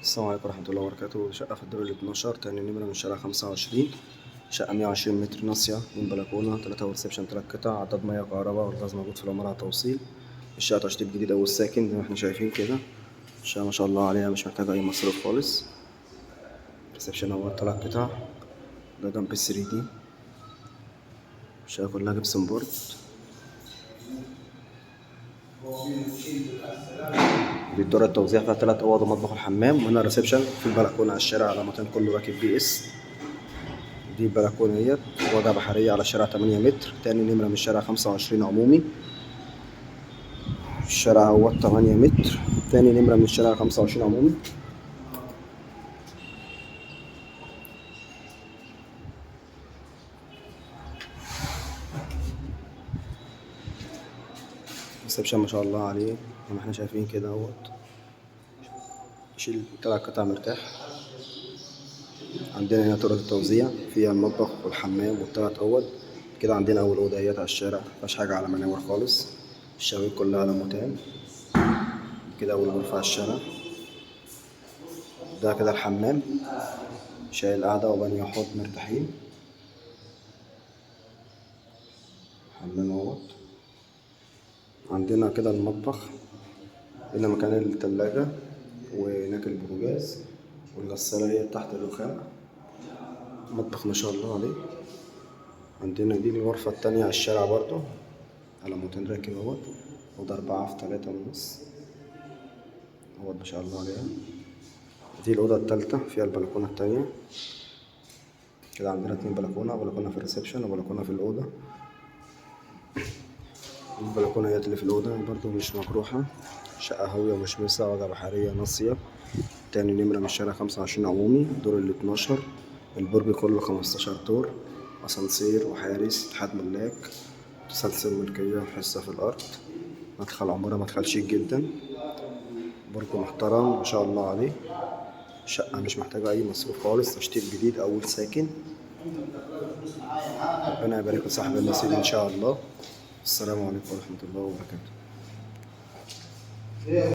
السلام عليكم ورحمة الله وبركاته. شقة في الدور ال12، تاني نمرة من شارع 25. شقة 120 متر، ناصية، 2 بلكونة، 3 وريسبشن، 3 قطع، عداد مياه وكهرباء، والغاز موجود في العمارة على توصيل. الشقة تشطيب جديد أول ساكن زي ما احنا شايفين كده. الشقة ما شاء الله عليها، مش محتاجة أي مصروف خالص. ريسبشن أول 3 قطع، ده جنب ال3D. الشقة كلها جبسن بورد. دي الدور التوزيع، فيها 3 أوض ومطبخ وحمام، وهنا الريسبشن في البلكونة على الشارع على مكان كله راكب BS. دي البلكونة ديت، واجهة بحرية على الشارع 8 متر، تاني نمرة من الشارع 25 عمومي. الشارع هو 8 متر، تاني نمرة من الشارع 25 عمومي. الريسبشن ما شاء الله عليه زي ما احنا شايفين كده اهوت. يشيل 3 قطع مرتاح. عندنا هنا طرق التوزيع، فيها المطبخ والحمام وال3 أوض. كده عندنا أول أوضة اهيت على الشارع، مفيهاش حاجة على مناور خالص، الشبابيك كلها على متان. كده أول غرفة على الشارع. ده كده الحمام، شايل قعدة وبانيو حوض مرتاحين. حمام اهوت. عندنا كده المطبخ، هنا مكان التلاجة، وهناك البوتاجاز، والغسالة هي تحت الرخام. مطبخ ما شاء الله عليه. عندنا دي الغرفة التانية على الشارع برضو، على موتين راكب اهوت. أوضة 4 في 3.5 اهوت ما شاء الله عليها. دي الأوضة التالتة، فيها البلكونة التانية. كده عندنا 2 بلكونة، بلكونة في الريسبشن وبلكونة في الأوضة. البلكونة هي اللي في الأوضة برضو مش مجروحة. شقة هاوية ومشمسة، واجهة بحرية، ناصية، تاني نمرة من الشارع 25 عمومي، دور ال12. البرج كله 15 دور، أسانسير وحارس، اتحاد ملاك، تسلسل ملكية، حصة في الأرض. مدخل عمارة، مدخل شيك جدا، برج محترم ما شاء الله عليه. شقة مش محتاجة أي مصروف خالص، تشطيب جديد أول ساكن. ربنا يبارك لصاحب النصيب إن شاء الله. السلام عليكم ورحمة الله وبركاته.